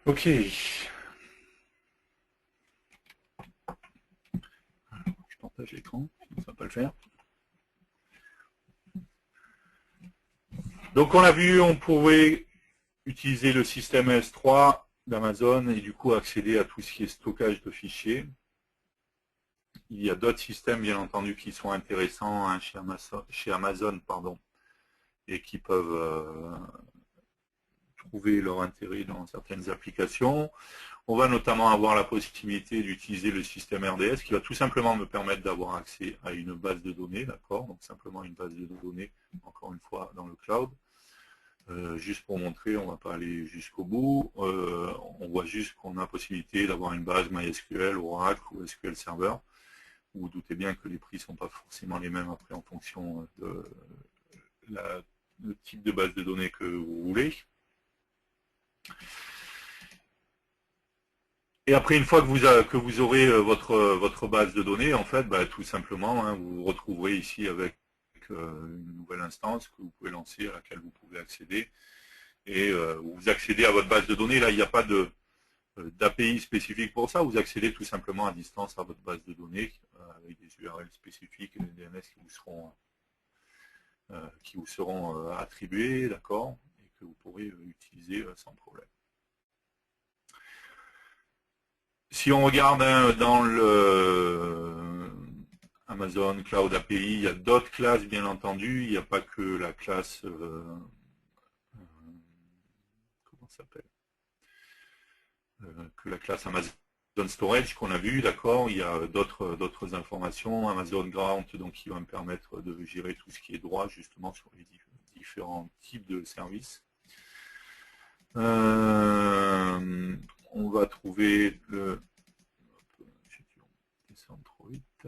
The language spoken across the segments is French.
Ok. Je partage l'écran, sinon ça va pas le faire. Donc on a vu, on pouvait utiliser le système S3 d'Amazon et du coup accéder à tout ce qui est stockage de fichiers. Il y a d'autres systèmes, bien entendu, qui sont intéressants hein, chez Amazon, pardon, et qui peuvent trouver leur intérêt dans certaines applications. On va notamment avoir la possibilité d'utiliser le système RDS qui va tout simplement me permettre d'avoir accès à une base de données, d'accord, donc simplement une base de données, encore une fois, dans le cloud. Juste pour montrer, on ne va pas aller jusqu'au bout. On voit juste qu'on a la possibilité d'avoir une base MySQL, Oracle ou SQL Server. Vous vous doutez bien que les prix ne sont pas forcément les mêmes après en fonction de le type de base de données que vous voulez. Et après, une fois que vous aurez votre base de données, en fait, bah, tout simplement, hein, vous vous retrouverez ici avec une nouvelle instance que vous pouvez lancer, à laquelle vous pouvez accéder. Et vous accédez à votre base de données. Là, il n'y a pas d'API spécifique pour ça. Vous accédez tout simplement à distance à votre base de données avec des URL spécifiques et des DNS qui vous seront attribués, d'accord, et que vous pourrez utiliser sans problème. Si on regarde hein, dans le Amazon Cloud API, il y a d'autres classes, bien entendu. Il n'y a pas que la classe... comment ça s'appelle que la classe Amazon Storage qu'on a vu, d'accord. Il y a d'autres informations. Amazon Grant, donc, qui va me permettre de gérer tout ce qui est droit, justement, sur les différents types de services. On va trouver le... descendre trop vite.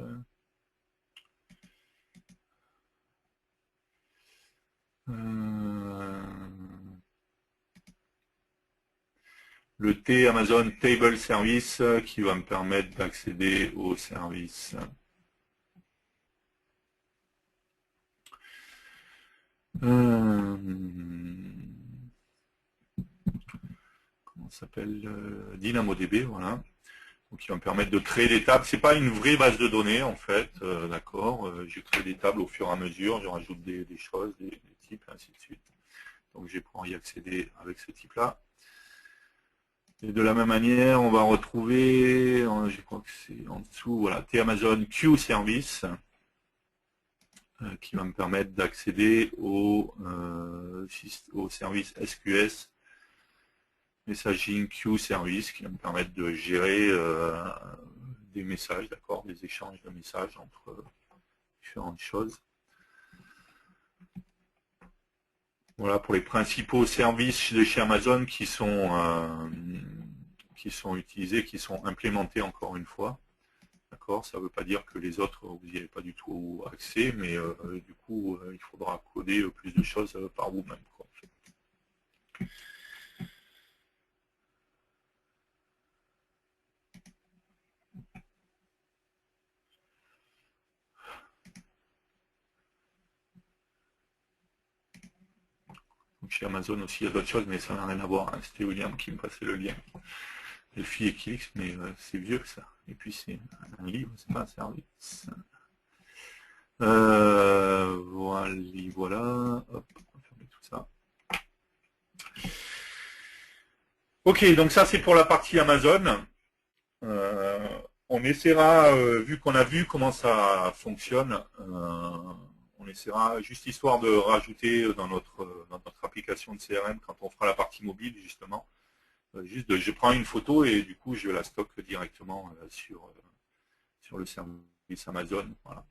Le T Amazon Table Service qui va me permettre d'accéder aux services. Comment ça s'appelle DynamoDB, voilà. Donc, qui va me permettre de créer des tables. C'est pas une vraie base de données en fait, d'accord. Je crée des tables au fur et à mesure, je rajoute des choses, des types, ainsi de suite. Donc, je vais pouvoir y accéder avec ce type-là. Et de la même manière, on va retrouver, je crois que c'est en dessous, voilà, T-Amazon Q Service, qui va me permettre d'accéder au service SQS, Messaging Queue Service, qui va me permettre de gérer des messages, d'accord, des échanges de messages entre différentes choses. Voilà pour les principaux services de chez Amazon qui sont utilisés, qui sont implémentés encore une fois. D'accord, ça ne veut pas dire que les autres, vous n'y avez pas du tout accès, mais du coup, il faudra coder plus de choses par vous-même. Donc chez Amazon aussi, il y a d'autres choses, mais ça n'a rien à voir. Hein. C'était William qui me passait le lien. Delphi et Kix, mais c'est vieux ça. Et puis c'est un livre, c'est pas un service. Voilà. Hop, on va fermer tout ça. Ok, donc ça c'est pour la partie Amazon. On essaiera, vu qu'on a vu comment ça fonctionne, on essaiera, juste histoire de rajouter dans notre application de CRM, quand on fera la partie mobile, justement, je prends une photo et du coup, je la stocke directement sur le service Amazon. Voilà.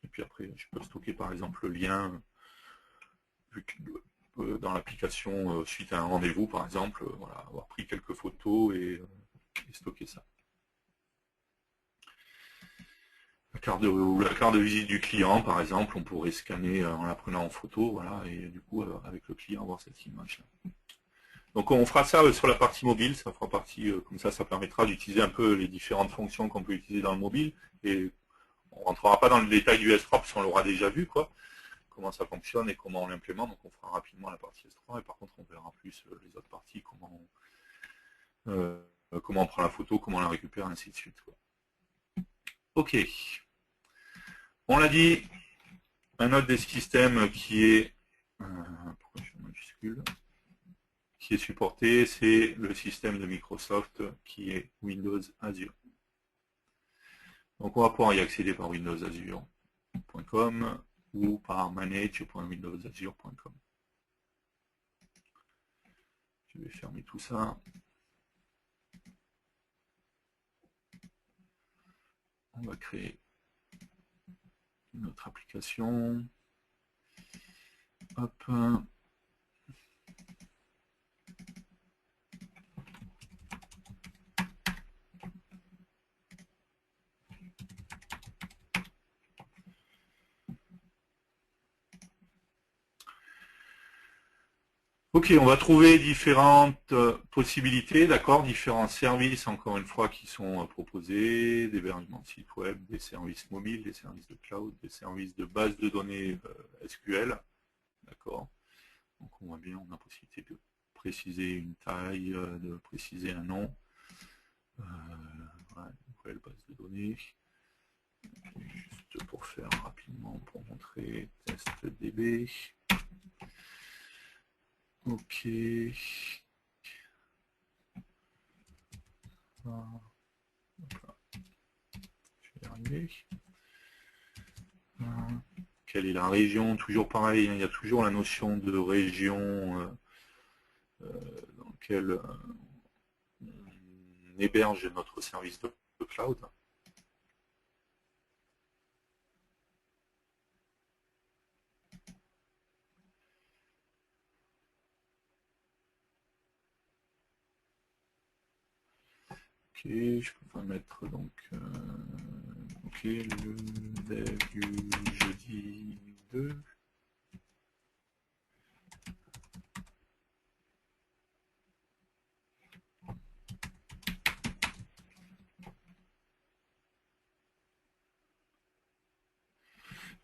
Et puis après, je peux stocker, par exemple, le lien dans l'application suite à un rendez-vous, par exemple, voilà, avoir pris quelques photos et stocker ça. La carte de visite du client, par exemple, on pourrait scanner en la prenant en photo, voilà, et du coup, avec le client, avoir cette image-là. Donc on fera ça sur la partie mobile, ça fera partie, comme ça permettra d'utiliser un peu les différentes fonctions qu'on peut utiliser dans le mobile, et on ne rentrera pas dans le détail du S3 parce qu'on l'aura déjà vu, quoi, comment ça fonctionne et comment on l'implémente, donc on fera rapidement la partie S3, et par contre on verra plus les autres parties, comment comment on prend la photo, comment on la récupère, ainsi de suite, quoi. Ok. On l'a dit, un autre des systèmes qui est, pourquoi je suis en majuscule, qui est supporté, c'est le système de Microsoft qui est Windows Azure. Donc on va pouvoir y accéder par windowsazure.com ou par manage.windowsazure.com. Je vais fermer tout ça. On va créer une autre application. Hop. Ok, on va trouver différentes possibilités, d'accord, différents services, encore une fois, qui sont proposés, d'hébergement de sites web, des services mobiles, des services de cloud, des services de base de données SQL, d'accord. Donc on voit bien, on a la possibilité de préciser une taille, de préciser un nom, voilà, une nouvelle base de données. Juste pour faire rapidement, pour montrer testDB. Ok. Je vais y arriver. Quelle est la région? Toujours pareil, il y a toujours la notion de région dans laquelle on héberge notre service de cloud. Ok, je peux pas mettre donc ok, le dev du jeudi 2.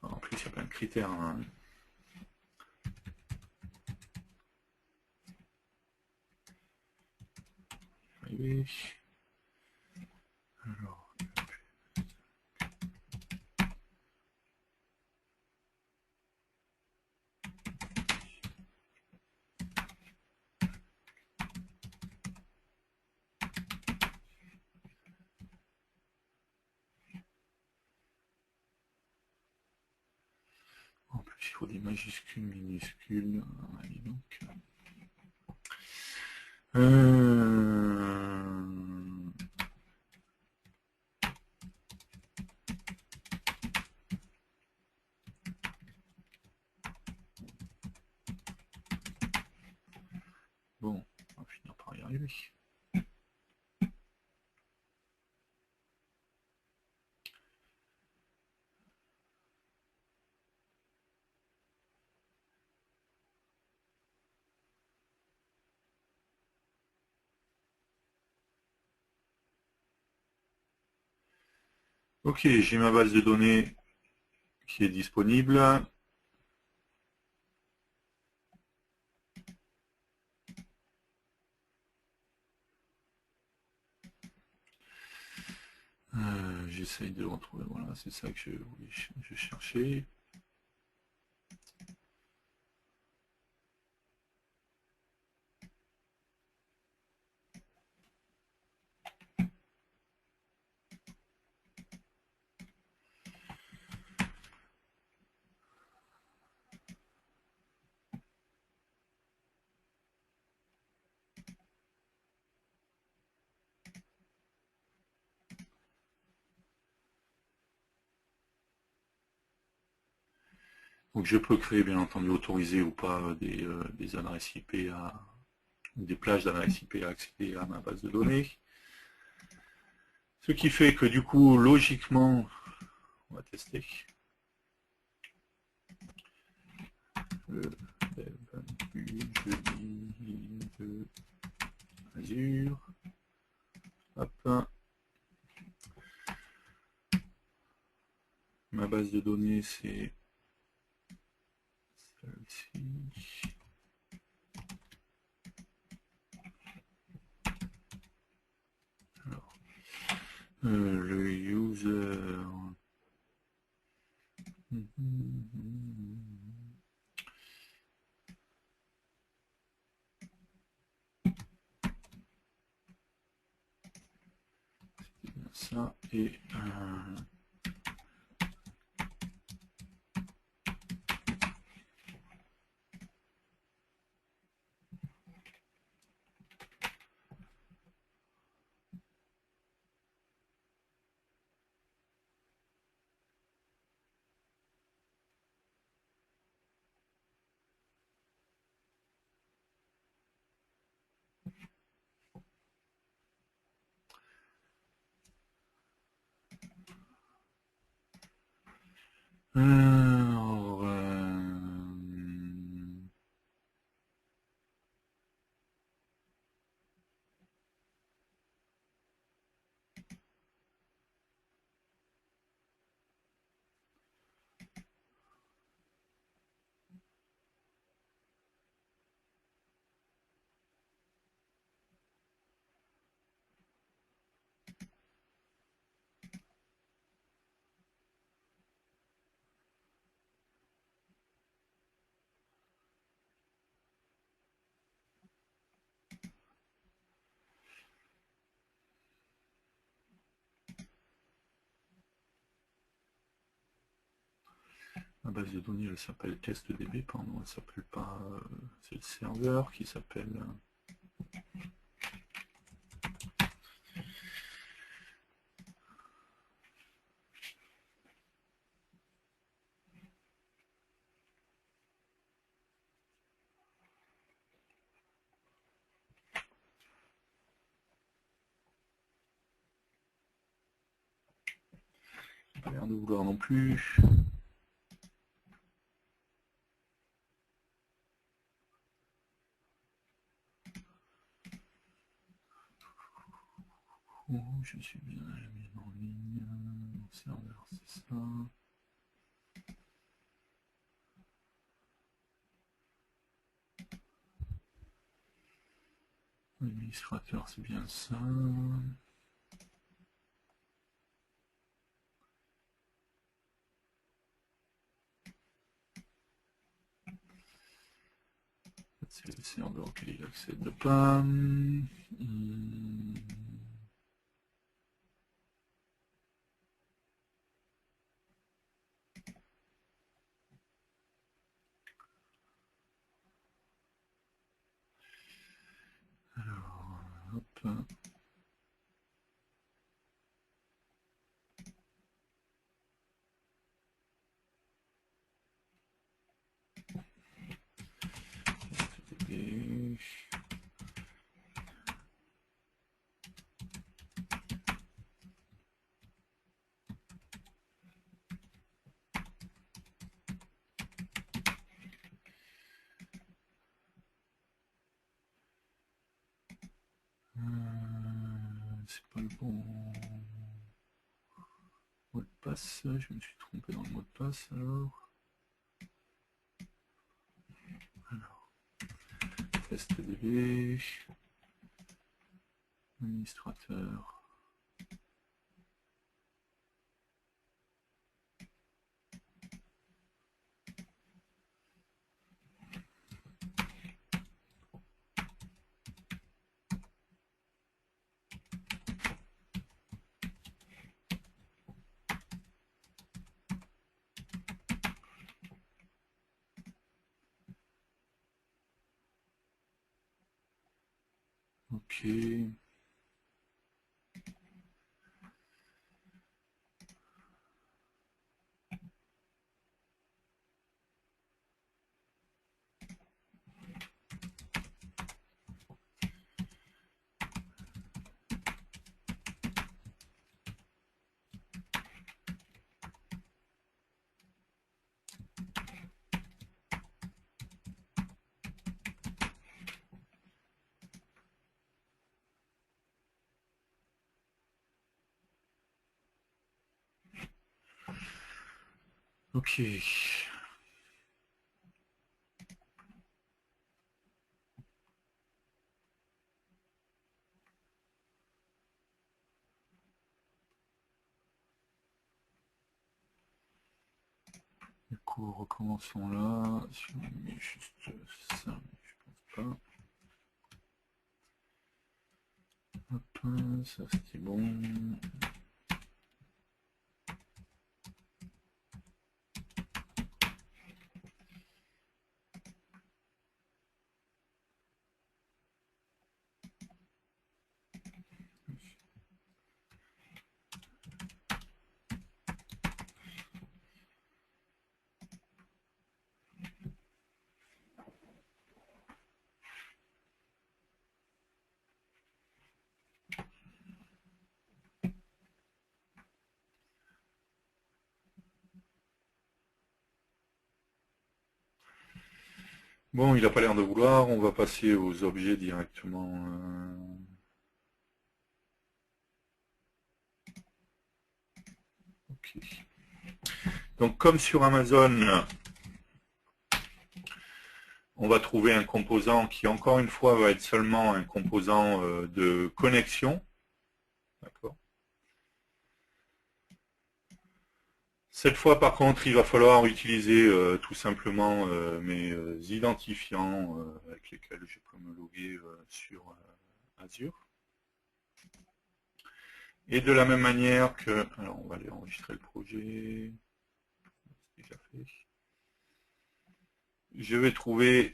En plus, il y a plein de critères. Hein. Alors, en plus, il faut des majuscules, minuscules. Allez donc. Bon, on va finir par y arriver. Ok, j'ai ma base de données qui est disponible. J'essaye de le retrouver, voilà, c'est ça que je cherchais. Donc je peux créer, bien entendu, autoriser ou pas des adresses IP ou des plages d'adresses IP à accéder à ma base de données. Ce qui fait que du coup, logiquement, on va tester. Le dev du jeudi de Azure. Hop. Ma base de données, c'est celle-ci. Le user. Ça et alors, la base de données, elle s'appelle testDB, pardon, elle s'appelle pas. C'est le serveur qui s'appelle. Pas l'air de vouloir non plus. Oh, je suis bien en ligne. Mon serveur, c'est ça. Administrateur, c'est bien ça. C'est le serveur auquel il accède pas. Alors, hop. Et... c'est pas le bon mot de passe, je me suis trompé dans le mot de passe alors. testDB, administrateur. Ok. Ok. Du coup, recommençons là. Si on met juste ça, je pense pas. Hop, ça c'était bon. Bon, il n'a pas l'air de vouloir, on va passer aux objets directement. Ok. Donc comme sur Amazon, on va trouver un composant qui, encore une fois, va être seulement un composant de connexion. D'accord. Cette fois, par contre, il va falloir utiliser tout simplement mes identifiants avec lesquels je peux me loguer sur Azure. Et de la même manière que... Alors, on va aller enregistrer le projet. C'est déjà fait. Je vais trouver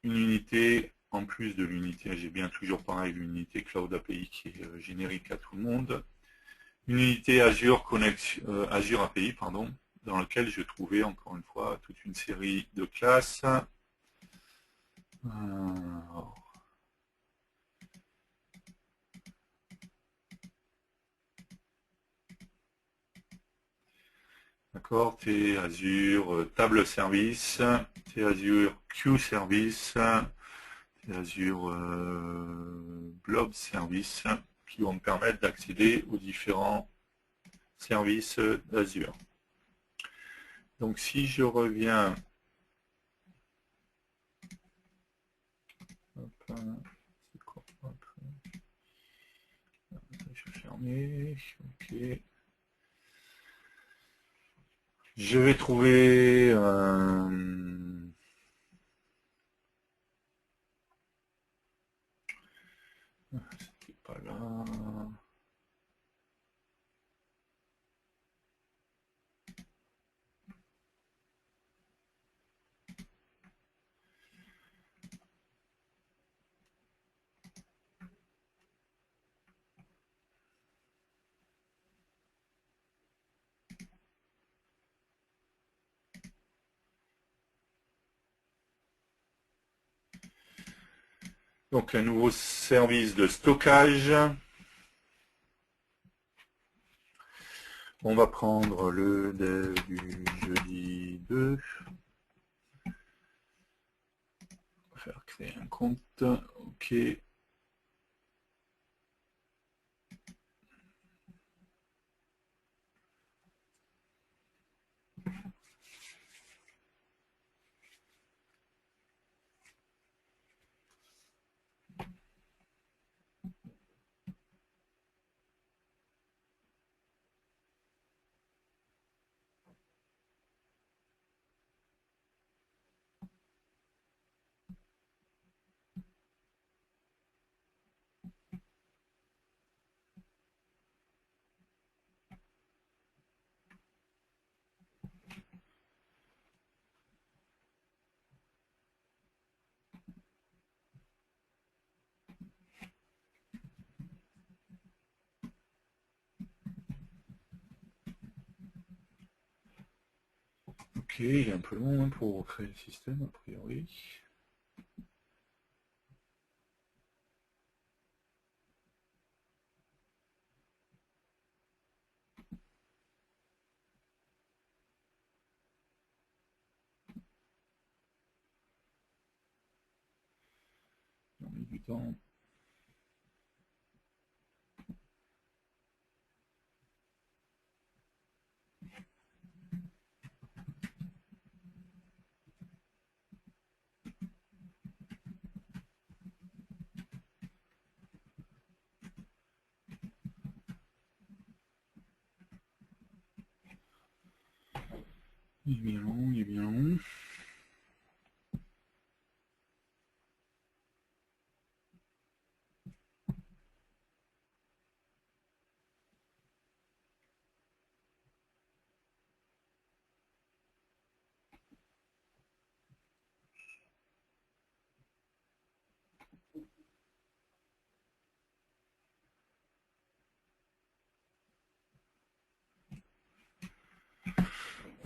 une unité, en plus de l'unité, j'ai bien toujours pareil, l'unité Cloud API qui est générique à tout le monde. Une unité Azure, Azure API, pardon, dans laquelle je trouvais encore une fois toute une série de classes. D'accord, T Azure Table Service, T Azure Queue Service, T Azure Blob Service, qui vont me permettre d'accéder aux différents services d'Azure. Donc si je reviens, c'est quoi, je vais fermer, ok. Je vais trouver c'était pas là. Donc un nouveau service de stockage. On va prendre le dev du jeudi 2. On va faire créer un compte. OK. OK, il est un peu long pour créer le système, a priori. On a mis du temps. Il est bien long, il est bien long.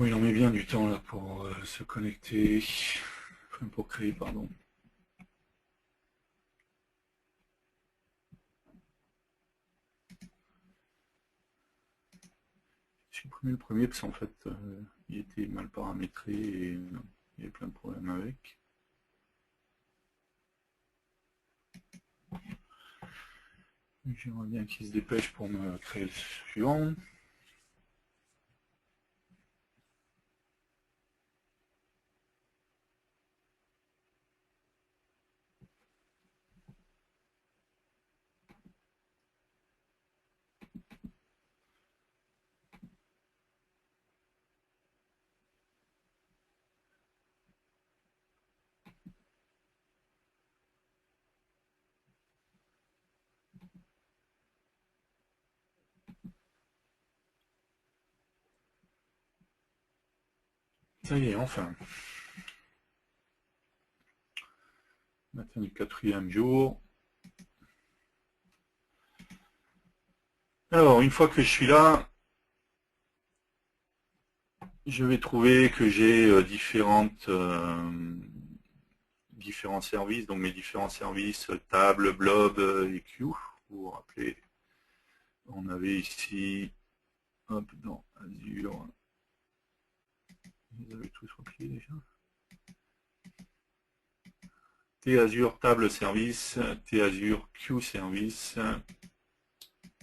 Oui, il en met bien du temps là pour se connecter, enfin pour créer, pardon. J'ai supprimé le premier parce qu'en fait il était mal paramétré et il y avait plein de problèmes avec. J'aimerais bien qu'il se dépêche pour me créer le suivant. Ça y est, enfin. Matin du 4e jour. Alors, une fois que je suis là, je vais trouver que j'ai différents services, donc mes différents services, table, blob et queue. Vous vous rappelez, on avait ici, hop, dans Azure, vous avez tous copié déjà. T-Azure table service, T-Azure queue service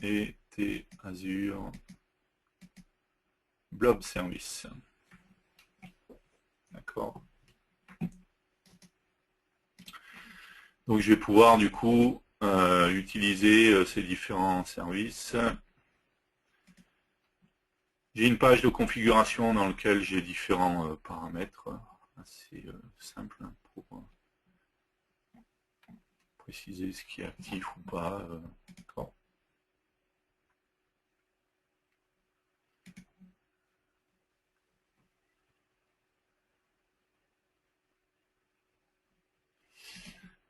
et T-Azure blob service. D'accord. Donc je vais pouvoir du coup utiliser ces différents services. J'ai une page de configuration dans laquelle j'ai différents paramètres assez simples pour préciser ce qui est actif ou pas. D'accord.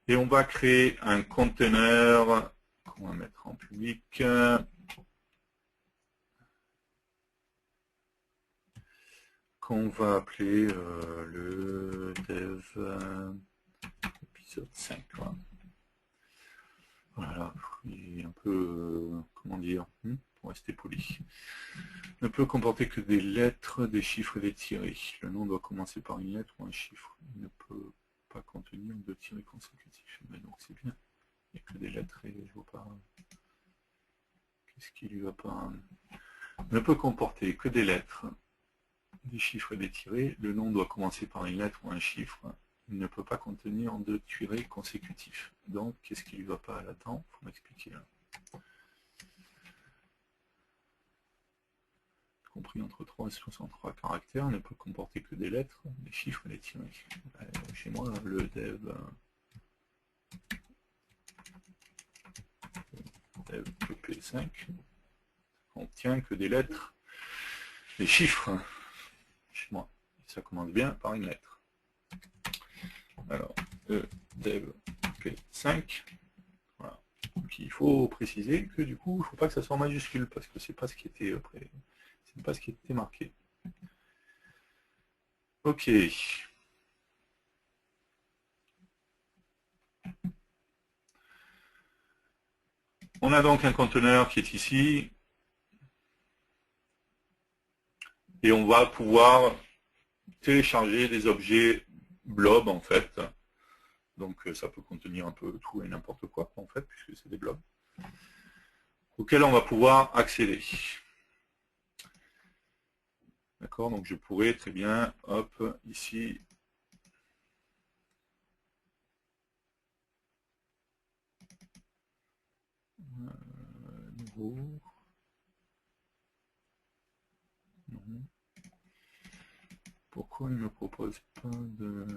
Et on va créer un conteneur qu'on va mettre en public. Qu'on va appeler le dev épisode 5. Voilà, il est un peu, comment dire, pour rester poli. Ne peut comporter que des lettres, des chiffres et des tirés. Le nom doit commencer par une lettre ou un chiffre. Il ne peut pas contenir de tirés consécutifs. Mais donc c'est bien. Il n'y a que des lettres et je vois pas. Qu'est-ce qui lui va pas? Ne peut comporter que des lettres, des chiffres et des tirés. Le nom doit commencer par une lettre ou un chiffre. Il ne peut pas contenir de tirés consécutifs. Donc, qu'est-ce qui lui va pas là-dedans? Il faut m'expliquer là. Compris entre 3 et 63 caractères, ne peut comporter que des lettres, des chiffres et des tirés. Chez moi, le dev PP5 contient que des lettres, des chiffres. Chez moi, ça commence bien par une lettre. Alors, dev P5, voilà. Donc il faut préciser que du coup, il ne faut pas que ça soit en majuscule, parce que c'est pas ce qui était c'est pas ce qui était marqué. Ok. On a donc un conteneur qui est ici, et on va pouvoir télécharger des objets blob en fait. Donc ça peut contenir un peu tout et n'importe quoi en fait, puisque c'est des blobs, auxquels on va pouvoir accéder. D'accord, donc je pourrais très bien, hop, ici, nouveau, non. pourquoi il ne me propose pas de...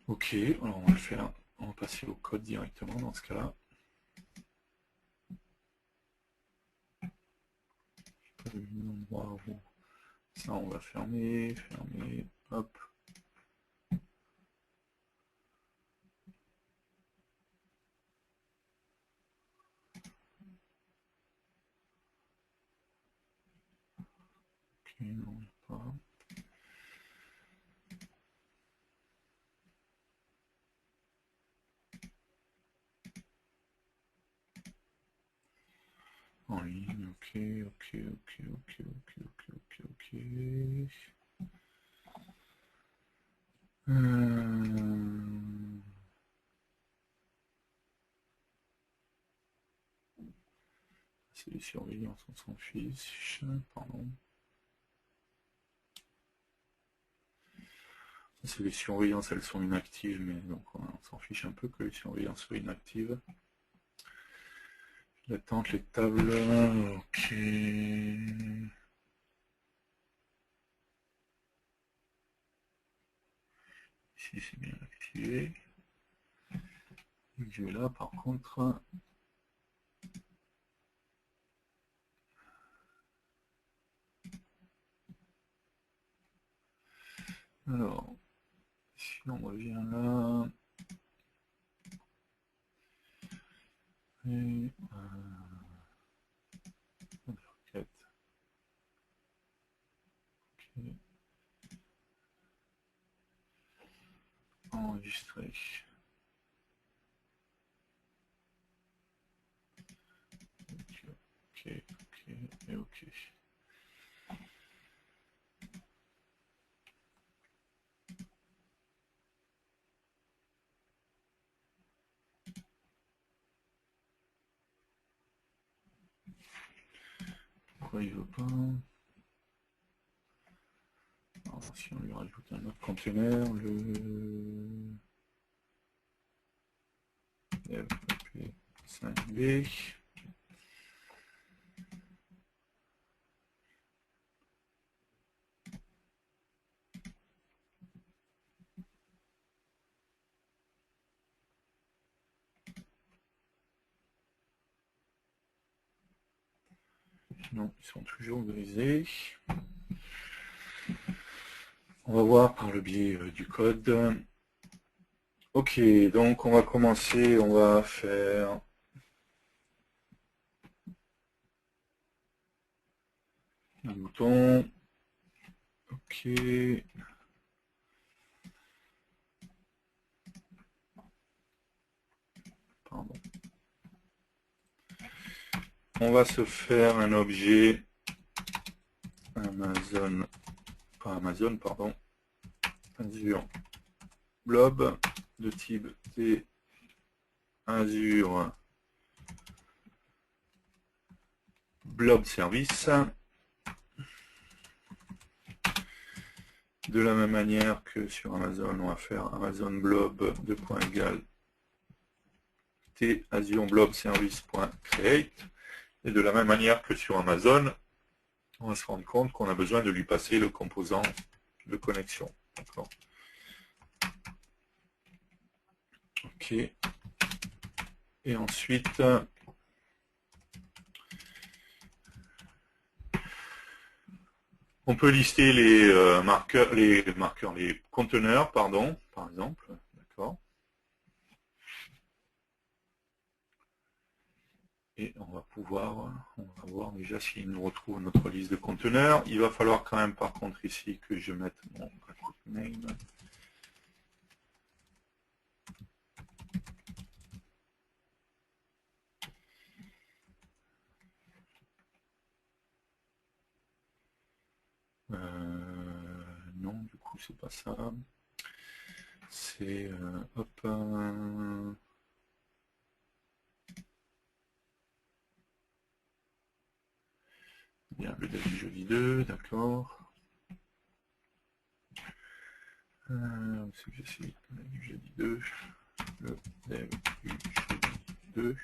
Ok, alors on va le faire, on va passer au code directement dans ce cas-là. Pas l'endroit où ça on va fermer, hop. Ok, non, pas. En ligne, ok. C'est les surveillances, on s'en fiche, pardon. C'est les surveillances, elles sont inactives, mais donc on s'en fiche un peu que les surveillances soient inactives. L'attente, les tables, ok. Ici c'est bien activé. Et je vais là par contre. Alors, si on revient là. Et requête. Ok. Enregistrer. Ok, et ok. Pourquoi il veut pas? Alors, si on lui rajoute un autre conteneur, le FP5B. Non, ils sont toujours grisés. On va voir par le biais du code. Ok, donc on va commencer, on va faire un bouton. Ok. Pardon. On va se faire un objet Amazon, pas Amazon, pardon, Azure Blob de type T Azure Blob Service. De la même manière que sur Amazon, on va faire Amazon Blob de point égal T Azure Blob Service.create. Et de la même manière que sur Amazon, on va se rendre compte qu'on a besoin de lui passer le composant de connexion. D'accord. Ok. Et ensuite, on peut lister les marqueurs, les conteneurs, pardon, par exemple. D'accord. Et on va voir déjà s'il nous retrouve notre liste de conteneurs. Il va falloir quand même par contre ici que je mette mon account name. Non, du coup c'est pas ça. C'est hop. Bien, le dev du jeudi 2, d'accord. C'est que j'essaie du jeudi 2. Le dev du jeudi 2.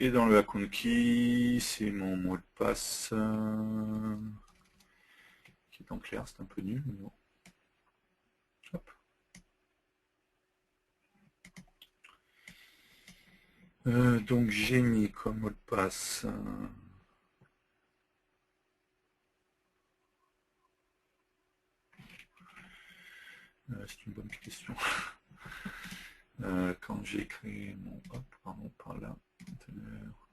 Et dans le account key, c'est mon mot de passe qui est en clair, c'est un peu nul, mais bon. Hop. Donc j'ai mis comme mot de passe c'est une bonne question. Quand j'ai créé mon hop, pardon, par là, conteneur.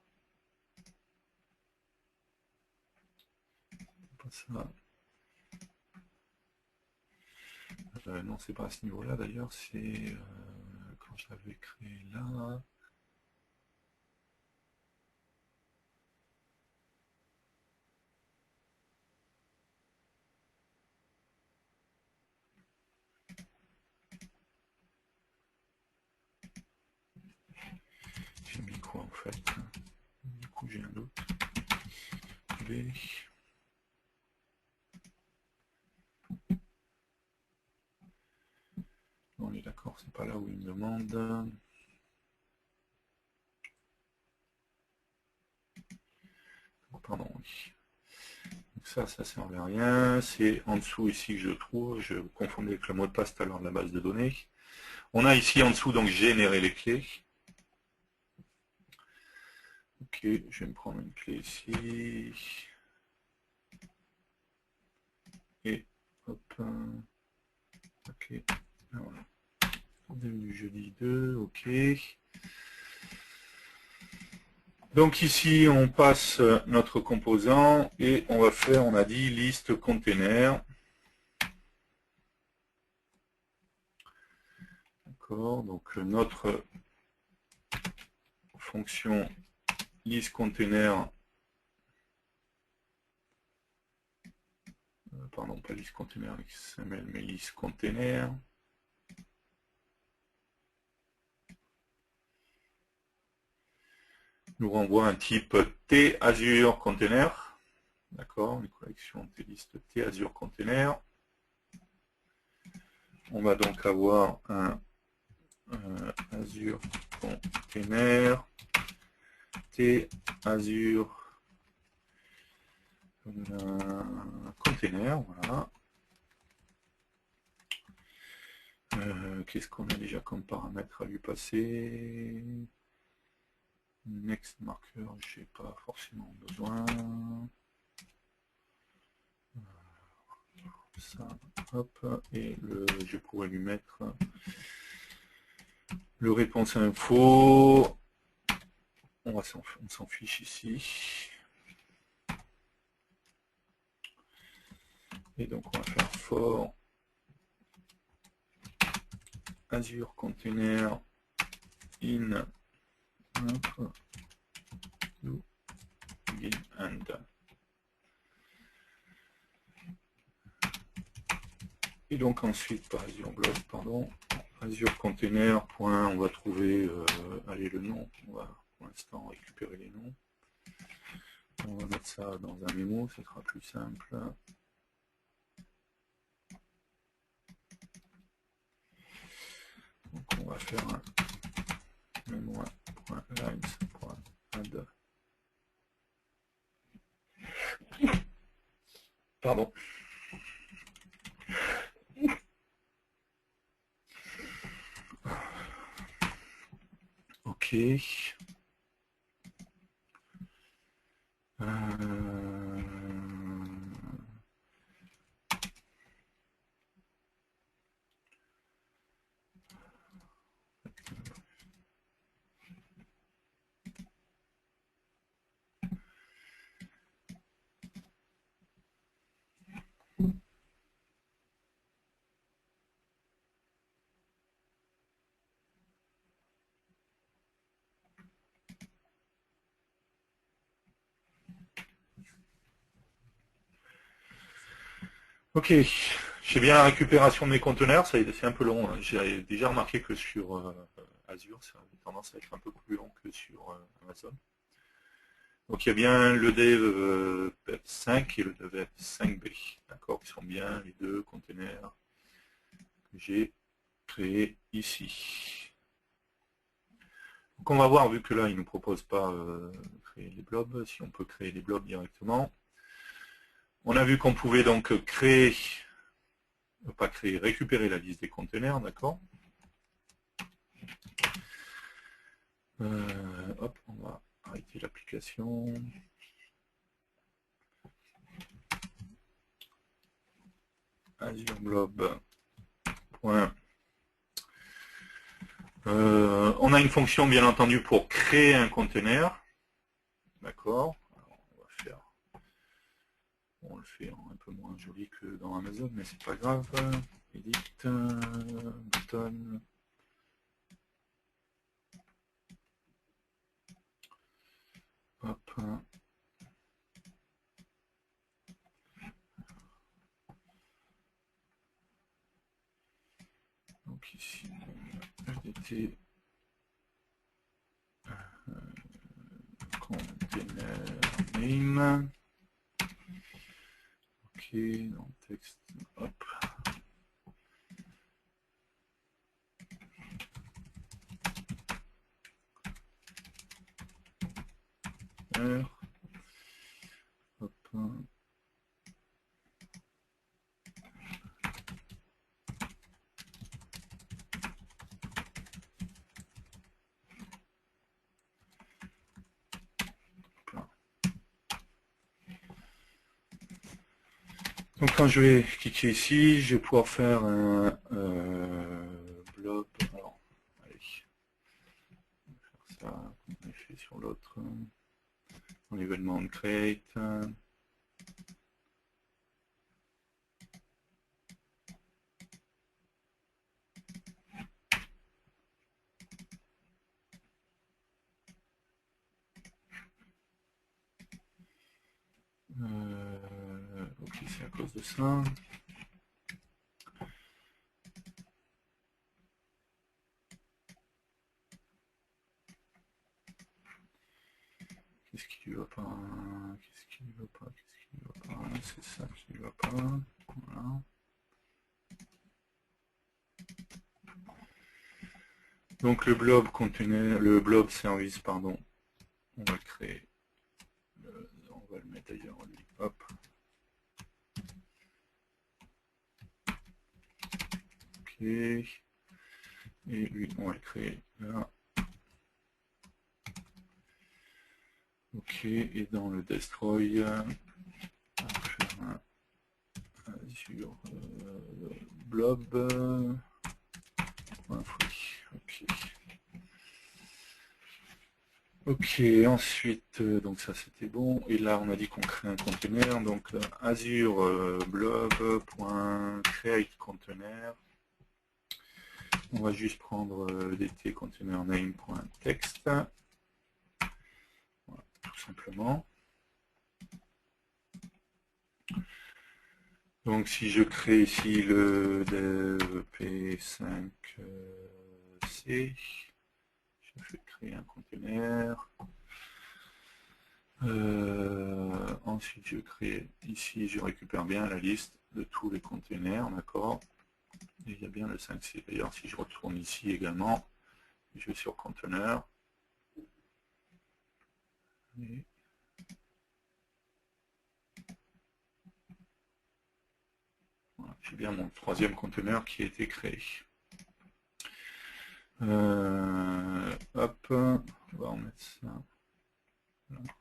Pas ça. Non, c'est pas à ce niveau-là d'ailleurs, c'est quand je l'avais créé là. J'ai mis quoi en fait? Du coup j'ai un doute. B. On est d'accord, c'est pas là où il me demande. Pardon, oui. Donc ça servait à rien. C'est en dessous ici que je trouve. Je confondais avec le mot de passe tout à l'heure de la base de données. On a ici en dessous donc générer les clés. Ok, je vais me prendre une clé ici. Et hop. Ok. Voilà. Du jeudi 2, ok. Donc ici, on passe notre composant et on va faire, on a dit, liste container. D'accord, donc notre fonction list container, pardon, pas list container XML, mais list container. Nous renvoie un type T Azure Container. D'accord, une collection T-list T Azure Container. On va donc avoir un Azure Container T Azure Container, voilà. Qu'est-ce qu'on a déjà comme paramètre à lui passer? Next marker, j'ai pas forcément besoin. Ça, hop, et je pourrais lui mettre le réponse info. On s'en fiche ici. Et donc on va faire for Azure Container in begin and. Et donc ensuite par Azure Blob, pardon, Azure Container, point, on va trouver allez, le nom, on va pour l'instant récupérer les noms. On va mettre ça dans un mémo, ce sera plus simple. Donc on va faire un mémo.lines.add. Pardon. Ok. Ok, j'ai bien la récupération de mes conteneurs, c'est un peu long. J'ai déjà remarqué que sur Azure, ça a tendance à être un peu plus long que sur Amazon. Donc il y a bien le dev 5 et le dev 5b, d'accord, qui sont bien les deux conteneurs que j'ai créés ici. Donc on va voir, vu que là il ne nous propose pas créer les blobs, si on peut créer les blobs directement. On a vu qu'on pouvait donc créer, pas créer, récupérer la liste des conteneurs, d'accord. Hop, on va arrêter l'application. Azure Blob. On a une fonction bien entendu pour créer un conteneur. D'accord. On le fait un peu moins joli que dans Amazon, mais c'est pas grave. Edit, button. Hop. Donc ici, FDT container name. Ok, dans le texte, hop. Hop. Donc quand je vais cliquer ici, je vais pouvoir faire un blob. Alors, allez, on va faire ça comme on a fait sur l'autre. Dans l'événement on create. Ok, c'est à cause de ça. Qu'est-ce qui ne va pas? Qu'est-ce qui ne va pas? Qu'est-ce qui ne va pas? C'est ça qui ne va pas. Voilà. Donc le blob conteneur, le blob service, pardon, on va le créer. On va le mettre ailleurs. Hop. Ok. Et lui, on va le créer là. Ok. Et dans le destroy, on va faire un sur blob. Ok. Ok, ensuite, donc ça c'était bon. Et là, on a dit qu'on crée un conteneur. Donc Azure blob.create container. On va juste prendre dt container name.text. Voilà, tout simplement. Donc si je crée ici le dev p5c, je fais créer un conteneur. Ensuite je crée ici, je récupère bien la liste de tous les conteneurs, d'accord. Et il y a bien le 5c. D'ailleurs si je retourne ici également, je vais sur conteneur. Et voilà, j'ai bien mon troisième conteneur qui a été créé. Hop, on va remettre ça. Voilà.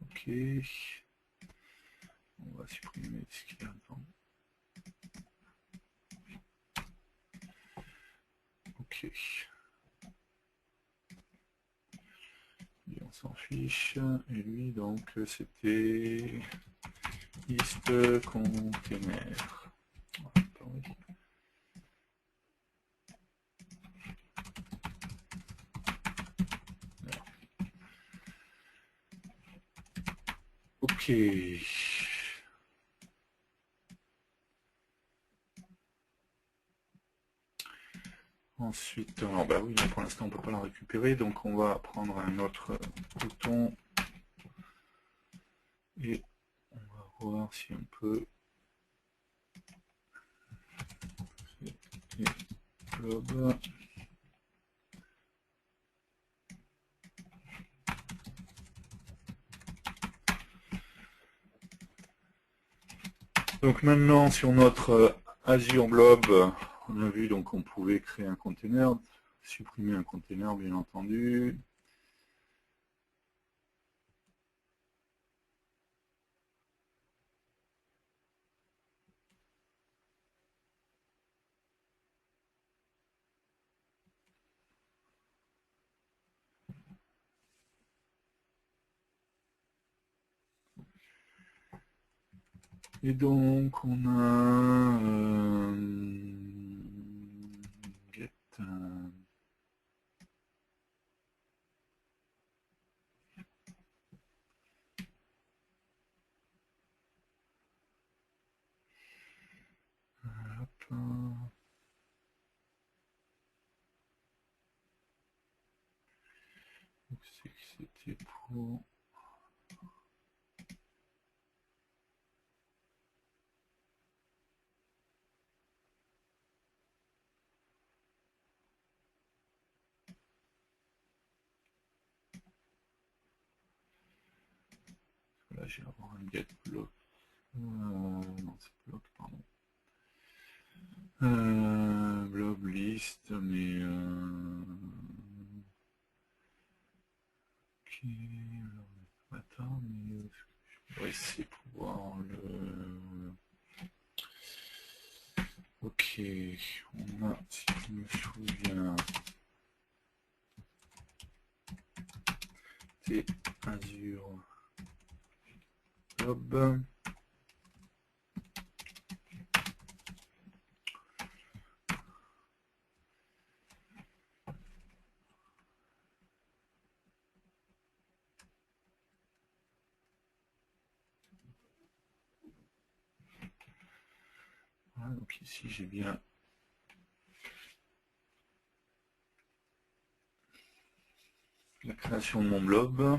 Ok. On va supprimer ce qu'il y a dedans. Ok. Et on s'en fiche. Et lui, donc, c'était list container. Ok. Ensuite, bah oui, pour l'instant on ne peut pas la récupérer, donc on va prendre un autre bouton et on va voir si on peut globe. Donc maintenant sur notre Azure Blob, on a vu donc on pouvait créer un container, supprimer un container bien entendu. Et donc on a get hop, c'est que c'était pour là j'ai avoir un get block. Non c'est block pardon. Blob list mais ok, attends mais je pourrais essayer de voir le ok on a si je me souviens c'est Azure Blob. Voilà, donc ici j'ai bien la création de mon blob.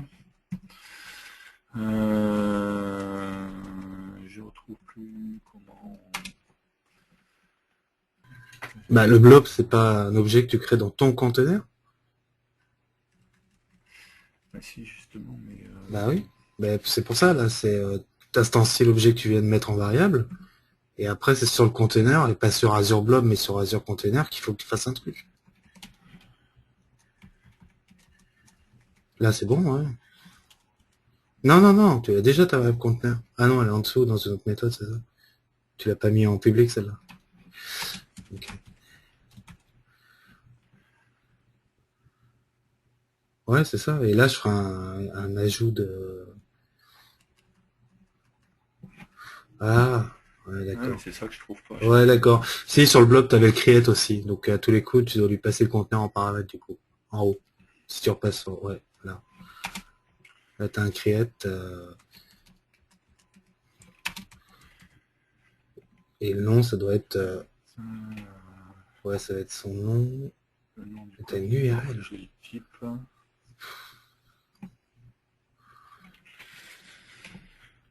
Je retrouve plus comment. Bah, le blob, c'est pas un objet que tu crées dans ton conteneur? Bah si justement, mais Bah oui. Bah, c'est pour ça, là, c'est t'instancies l'objet que tu viens de mettre en variable, et après c'est sur le conteneur, et pas sur Azure Blob, mais sur Azure Container qu'il faut que tu fasses un truc. Là, c'est bon, ouais. Non, non, non, tu as déjà ta web conteneur. Ah non, elle est en dessous dans une autre méthode, c'est ça. Tu l'as pas mis en public, celle-là. Ok. Ouais, c'est ça. Et là, je ferai un ajout de... Ah, ouais, ouais, d'accord. c'est ça que je trouve pas Ouais, justement. d'accord. Si, sur le blob, tu avais le create aussi. Donc, à tous les coups, tu dois lui passer le conteneur en paramètre, du coup. En haut. Si tu repasses sur... Ouais, là. Là, tu as un create. Et le nom, ça doit être... Euh, ouais, ça va être son nom. le nom du Tu as une conteneur, faut que URL. je le type.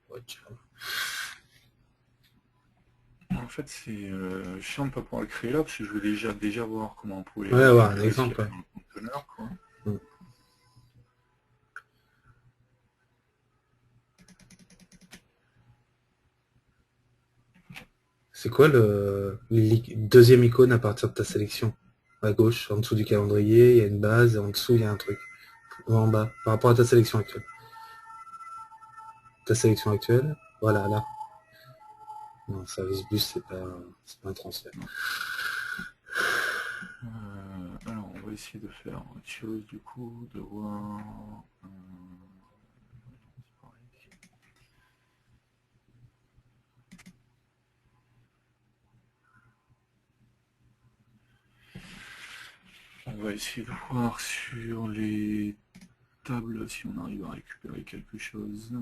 Ouais, tu vois. En fait, c'est chiant de pas pouvoir le créer là, parce que je veux déjà voir comment on pouvait le Ouais, avoir un récupérer s'il y exemple, avait ouais. un conteneur, quoi. Mm. C'est quoi le deuxième icône à partir de ta sélection? À gauche, en dessous du calendrier, il y a une base, et en dessous, il y a un truc. Ou en bas, par rapport à ta sélection actuelle. Ta sélection actuelle, voilà, là. Non, service bus, c'est pas un transfert. Alors, on va essayer de faire autre chose du coup, de voir. On va essayer de voir sur les tables si on arrive à récupérer quelque chose.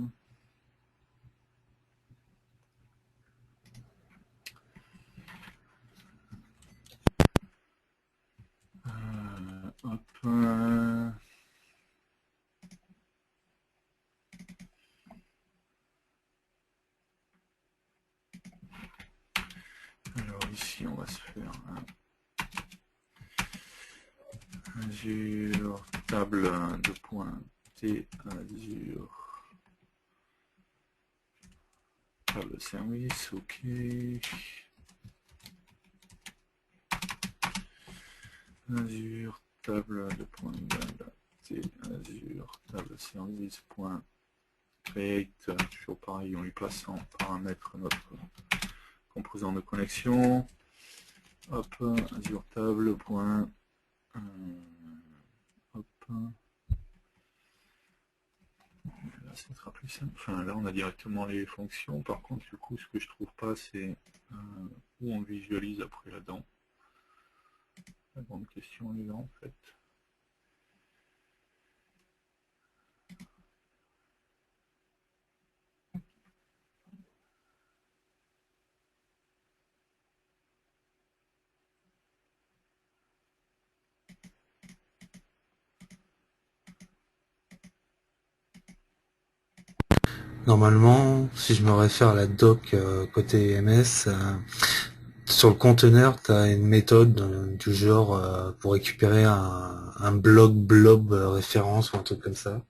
ici, on va se faire un Azure table de points T Azure table service, ok. Azure table de points T Azure table service point create, toujours pareil, on lui place en paramètre notre composant de connexion. Hop, Azure table point hop. Là, ça sera plus simple. Enfin, là, on a directement les fonctions. Par contre, du coup, ce que je trouve pas, c'est où on visualise après là-dedans. La grande question est là, en fait. Normalement, si je me réfère à la doc côté MS, sur le conteneur, tu as une méthode du genre pour récupérer un bloc blob référence ou un truc comme ça.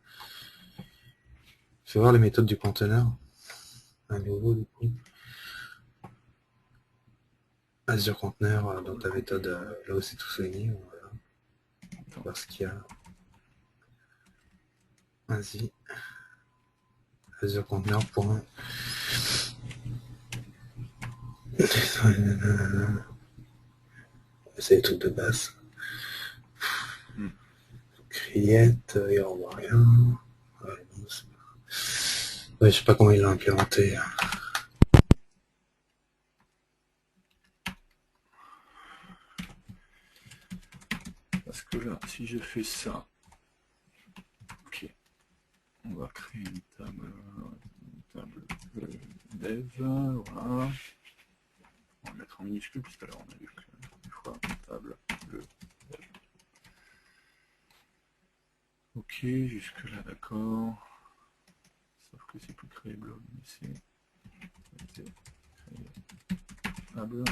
Je vais voir les méthodes du conteneur. À nouveau, du coup. Azure Conteneur, dans ta méthode, là où c'est tout souligné. Voilà. On va voir ce qu'il y a. Vas-y. Azure Conteneur point. C'est les trucs de base. Create, il n'y aura rien. Ouais, non, ouais, je sais pas comment il l'a implémenté. Parce que là, si je fais ça, ok, on va créer une table dev, voilà. On va mettre en minuscule, parce que là, on a vu qu'une fois table dev. Ok, jusque là, d'accord. Sauf que c'est plus créer blog, mais c'est créer table.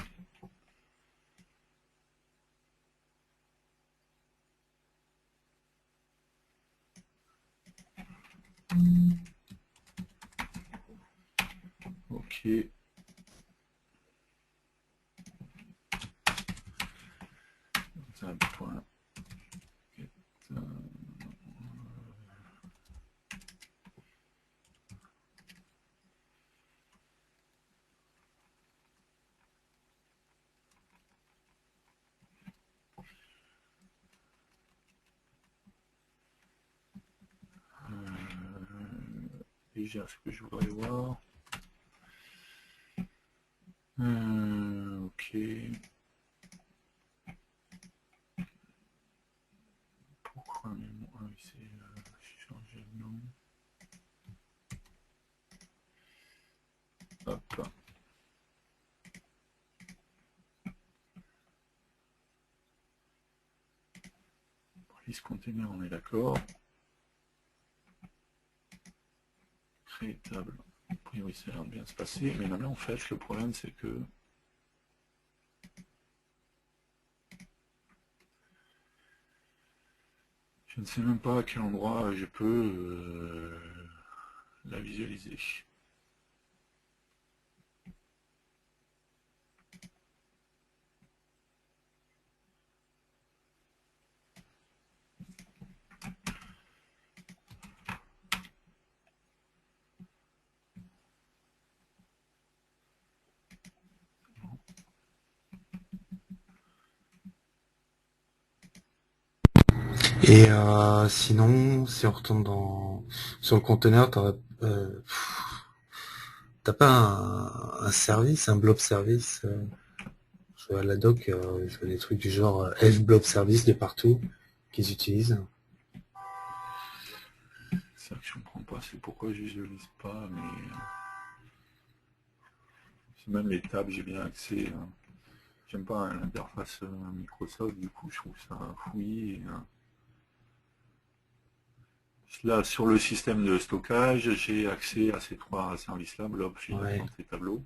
Ok. Table point get, déjà ce que je voudrais voir. Ok. Pourquoi ah oui, c'est changer le nom. Hop. List container, on est d'accord. Créer table. A priori, ça a l'air de bien se passer. Mais maintenant, en fait, le problème, c'est que je ne sais même pas à quel endroit je peux la visualiser. Et sinon, si on retourne sur le conteneur, t'as pas un service, un blob service je vois la doc, je vois des trucs du genre F blob service de partout qu'ils utilisent. C'est ça que je comprends pas, c'est pourquoi je visualise pas, mais même les tables, j'ai bien accès. J'aime pas l'interface Microsoft, du coup, je trouve ça fouillis. Et, là, sur le système de stockage, j'ai accès à ces trois services-là, blob, fil, Ouais. et tableau.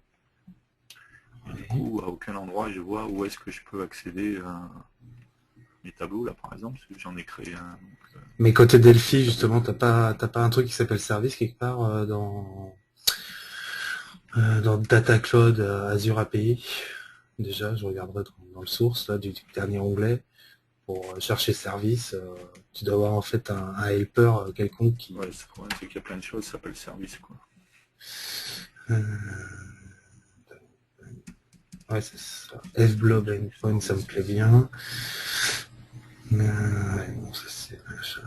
Et du coup, à aucun endroit, je vois où est-ce que je peux accéder à mes tableaux, là, par exemple, parce que j'en ai créé un. Donc, Mais côté Delphi, justement, t'as pas un truc qui s'appelle service quelque part dans Data Cloud Azure API. Déjà, je regarderai dans le source là, du dernier onglet pour chercher service. Tu dois avoir en fait un helper quelconque qui. ouais, le problème, c'est qu'il y a plein de choses, ça s'appelle service, quoi. Ouais, c'est ça. FBlob Endpoint, ça me plaît bien. Bon, ça c'est machin.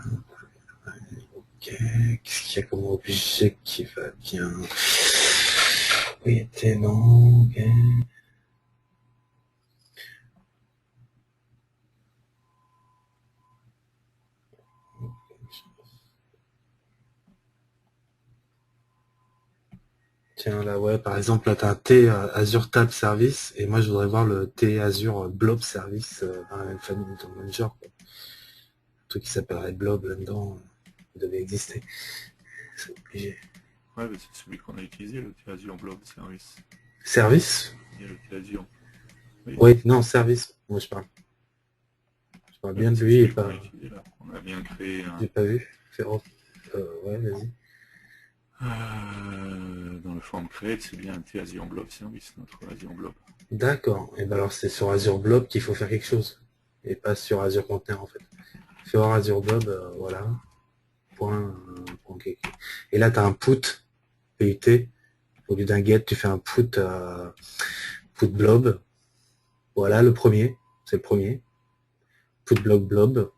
Ok. Qu'est-ce qu'il y a comme objet qui va bien? Oui, t'es non, ok. Tiens, là, ouais, par exemple, là, t'as un T Azure Tab Service, et moi, je voudrais voir le T Azure Blob Service dans la même famille, dans le même genre, quoi. Un truc qui s'appellerait Blob là-dedans, il devait exister. C'est obligé. Ouais, mais c'est celui qu'on a utilisé, le Azure Blob Service. Service? Il y a le Azure. Oui, Oui, non, service. Moi, je parle. Je parle ouais, bien mais de c'est lui et celui qu'on a pas. utilisé, là. On a bien créé J'ai pas vu. Féroce. Ouais, vas-y. dans le form create, c'est bien un Azure Blob Service, notre Azure Blob. D'accord. Et ben alors, c'est sur Azure Blob qu'il faut faire quelque chose. Et pas sur Azure Container, en fait. Fais voir Azure Blob, voilà. Point clic. Et là, tu as un put, PUT. Au lieu d'un get, tu fais un put blob. Voilà, le premier. C'est le premier. Put blob.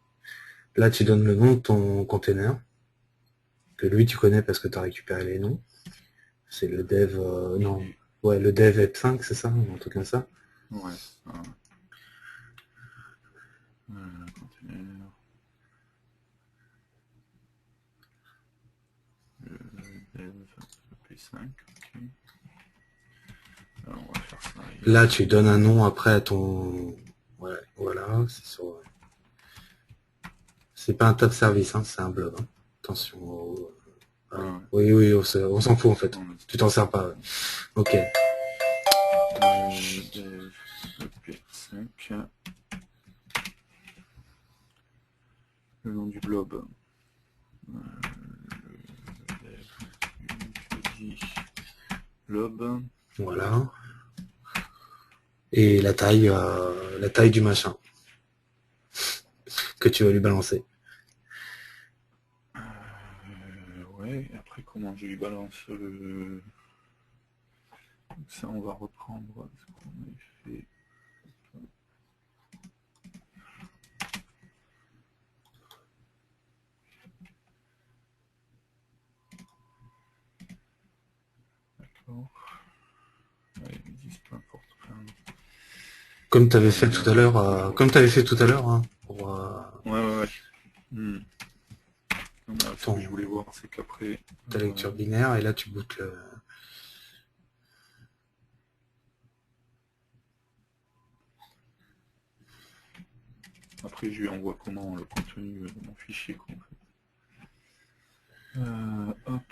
Là, tu donnes le nom de ton container. Que lui, tu connais parce que tu as récupéré les noms. C'est le dev, non. Ouais, le dev ep5, c'est ça? Un truc comme ça. Ouais, c'est ça. Container. Dev P5, ok. Alors, on va faire ça. Là, tu donnes un nom après à ton... Ouais, voilà, c'est sur... C'est pas un tab service, hein, c'est un blob. Hein. Attention. Ouais. Ah, Oui, on s'en fout en fait. ouais. Tu t'en sers pas. Ouais. Ok. Dev P5. Le nom du blob. Dev blob. Voilà. Et la taille du machin que tu vas lui balancer. Ouais, après comment je lui balance le... Ça, on va reprendre ce qu'on avait fait. D'accord. Ouais, ils disent peu importe. Comme tu avais fait tout à l'heure, hein, pour Ouais. Hmm. Non, mais ce que je ton, voulais voir, c'est qu'après... ta lecture binaire, et là tu bootes le... Après, je lui envoie comment le contenu de mon fichier, quoi, en fait. Hop.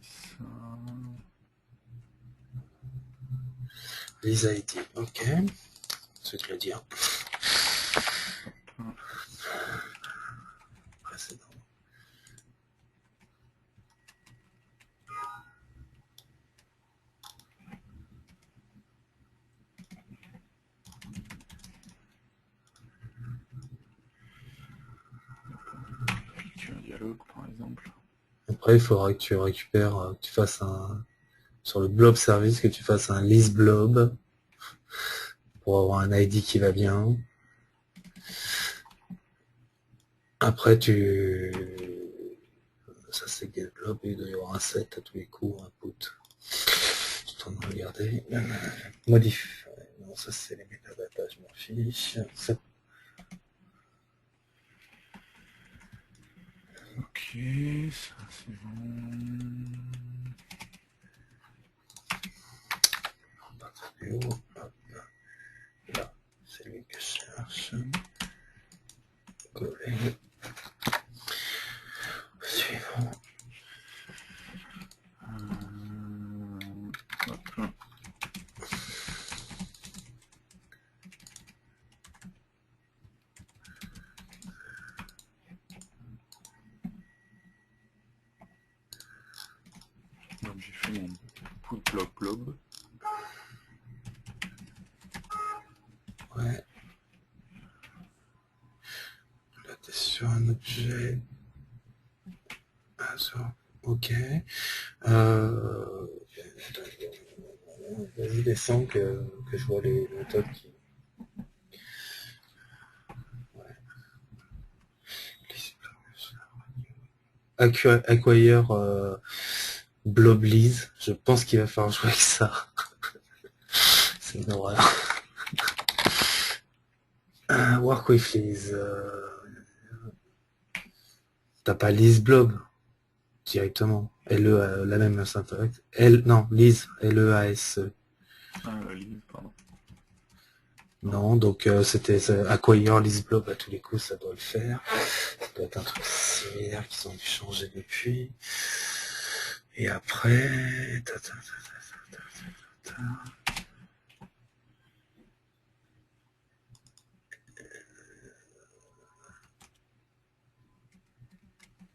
C'est ça. Lisa IT, ok. C'est te le dire. Précédent. Tu as un dialogue, par exemple. Après, il faudra que tu récupères, que tu fasses un... Sur le blob service, que tu fasses un list blob pour avoir un ID qui va bien. Après, ça c'est get blob, il doit y avoir un set à tous les coups, un put. Je suis en train de regarder. Modif. Non, ça c'est les métadatas, je m'en fiche. Ça... Ok, ça c'est bon. Hop. Là, c'est lui que je cherche. Coller. Suivant. j'ai fait mon put block blob. Ouais. Là, t'es sur un objet. Ah, ça. Ok. Vas-y, descends que je vois les méthodes qui... Ouais. Acquire Bloblies. Je pense qu'il va falloir jouer avec ça. C'est une horreur. Work with Liz. T'as pas Liz Blob directement. LE, la même syntaxe. Non, Liz, L-E-A-S-E. Liz, pardon. Non, donc c'était Acquire Liz Blob à tous les coups, ça doit le faire. Ça doit être un truc similaire qu'ils ont dû changer depuis. Et après...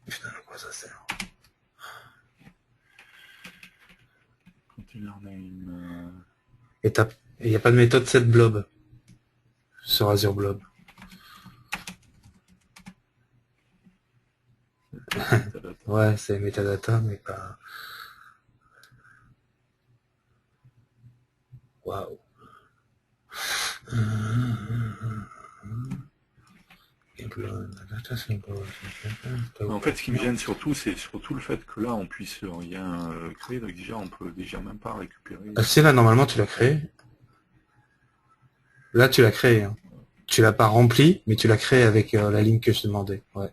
Putain, à quoi ça sert? Container name. Et il n'y a pas de méthode set blob sur Azure Blob. Ouais, c'est metadata, mais pas... Waouh. En fait, ce qui me gêne surtout, c'est surtout le fait que là, on puisse rien créer. Donc déjà, on peut déjà même pas récupérer. Ah, si, là, normalement, tu l'as créé. Là, tu l'as créé. Hein. Tu l'as pas rempli, mais tu l'as créé avec la ligne que je te demandais. Ouais.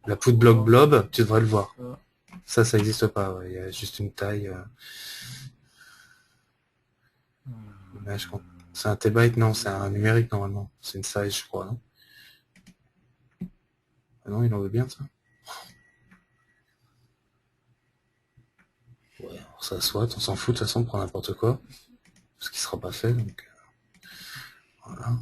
La put block blob, tu devrais le voir. Ça n'existe pas. Ouais. Il y a juste une taille. C'est un tbyte, non, c'est un numérique normalement. C'est une size, je crois, non? Ah non, il en veut bien, ça. Ouais, alors ça soit, on s'en fout, de toute façon, on prend n'importe quoi. Ce qui sera pas fait, donc... voilà.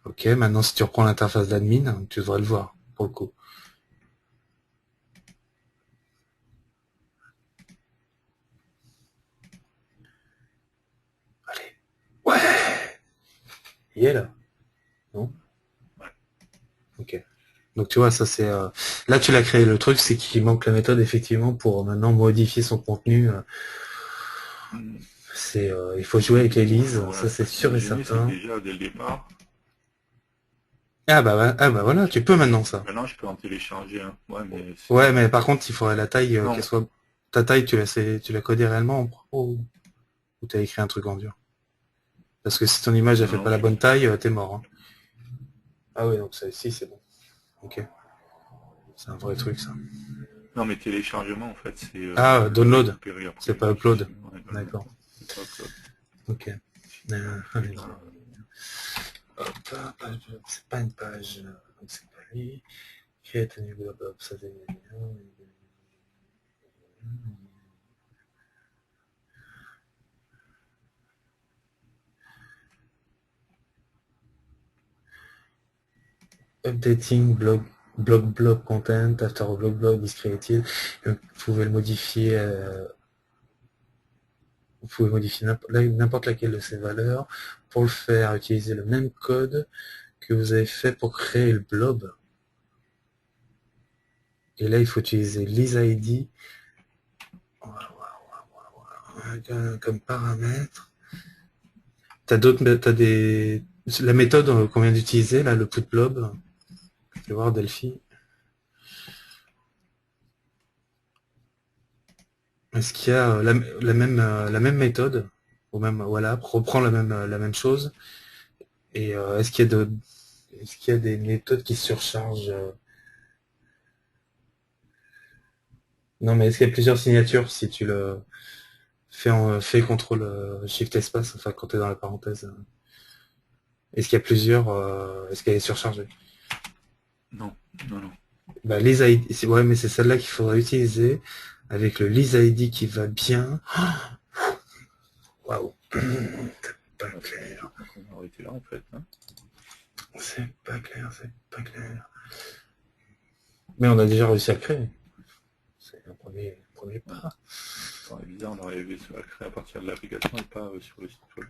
Ok, maintenant, si tu reprends l'interface d'admin, tu devrais le voir, pour le coup. Allez. Ouais! Il est là. Non? Ok. Donc tu vois, ça c'est... Là tu l'as créé. Le truc c'est qu'il manque la méthode effectivement pour maintenant modifier son contenu. Il faut jouer avec Elise, Voilà, ça c'est sûr et certain. Déjà dès le départ. Ah bah voilà, tu peux maintenant ça. Maintenant je peux en télécharger un. Ouais, mais par contre il faudrait la taille qu'elle soit... Ta taille tu l'as codée réellement en pro ou t'as écrit un truc en dur? Parce que si ton image elle fait pas la bonne taille, t'es mort. Hein. Ah oui, donc ça ici c'est bon. Ok. C'est un vrai truc ça. Non mais téléchargement en fait c'est... download. C'est pas upload. D'accord. Ok. Hop, c'est pas une page. Donc c'est pas lui. Create a new blob, ça c'est... Updating blog content after a blog is created. Donc, vous pouvez le modifier. Vous pouvez modifier n'importe laquelle de ces valeurs. Pour le faire, utilisez le même code que vous avez fait pour créer le blob. Et là, il faut utiliser l'isID comme paramètre. T'as des... La méthode qu'on vient d'utiliser, là, le put blob. Je vais voir Delphi. Est-ce qu'il y a la même méthode, ou même, voilà, reprend la même chose. Et est-ce qu'il y a des méthodes qui surchargent Non, mais est-ce qu'il y a plusieurs signatures si tu le fais CTRL Shift espace, enfin quand tu es dans la parenthèse. Est-ce qu'il y a plusieurs est-ce qu'elle est surchargée? Non. Bah, l'ID, ouais, mais c'est celle-là qu'il faudrait utiliser avec le l'ID qui va bien. Waouh. C'est pas clair. On va arrêter là en fait. Hein. C'est pas clair. Mais on a déjà réussi à le créer. C'est un premier comprenais pas. Ça paraît bizarre d'arriver à créer à partir de l'application et pas sur le site web.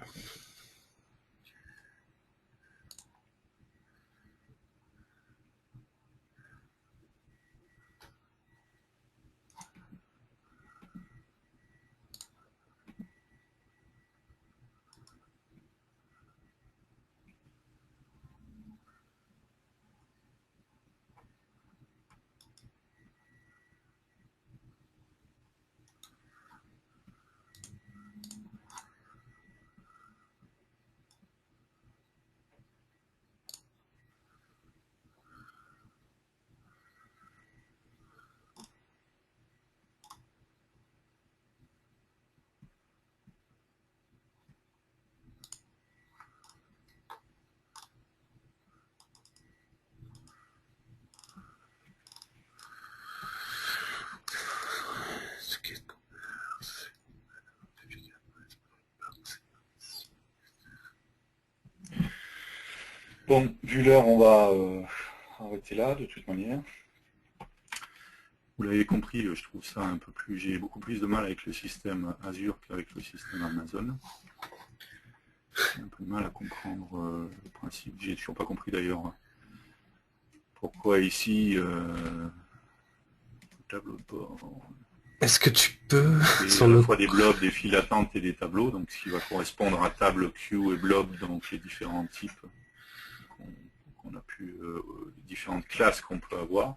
Bon, vu l'heure, on va arrêter là, de toute manière. Vous l'avez compris, je trouve ça un peu plus... J'ai beaucoup plus de mal avec le système Azure qu'avec le système Amazon. J'ai un peu de mal à comprendre le principe. J'ai toujours pas compris d'ailleurs pourquoi ici, le tableau de bord... Est-ce que tu peux, Et sur à la le... fois des blobs, des files d'attente et des tableaux, donc ce qui va correspondre à table, queue et blob, donc les différents types qu'on a pu, les différentes classes qu'on peut avoir.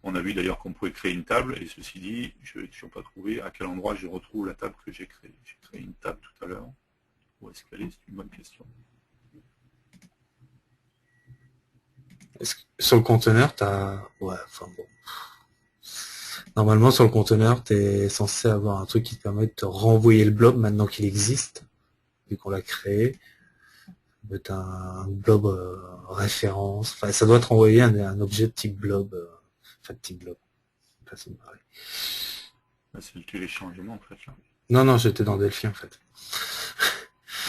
On a vu d'ailleurs qu'on pouvait créer une table, et ceci dit, je n'ai toujours pas trouvé à quel endroit je retrouve la table que j'ai créée. J'ai créé une table tout à l'heure. Où est-ce qu'elle est? C'est une bonne question. Sur le conteneur, t'as... Ouais, enfin bon. Normalement, sur le conteneur, t'es censé avoir un truc qui te permet de te renvoyer le blob maintenant qu'il existe, vu qu'on l'a créé. T'as un blob référence. Enfin, ça doit te renvoyer un objet de type blob. Enfin, de type blob. Façon de parler. Là, c'est le téléchargement, en fait. Là. Non, j'étais dans Delphi, en fait.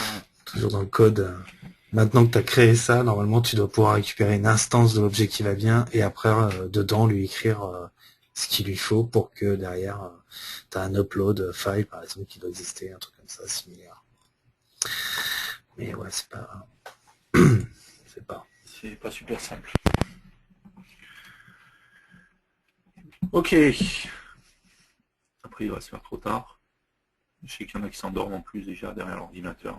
Ah. Toujours dans le code. Maintenant que tu as créé ça, normalement, tu dois pouvoir récupérer une instance de l'objet qui va bien et après, dedans, lui écrire ce qu'il lui faut pour que derrière, tu as un upload file, par exemple, qui doit exister, un truc comme ça, similaire. Mais ouais, c'est pas... C'est pas super simple. Ok. Après, il va se faire trop tard. Je sais qu'il y en a qui s'endorment en plus déjà derrière l'ordinateur.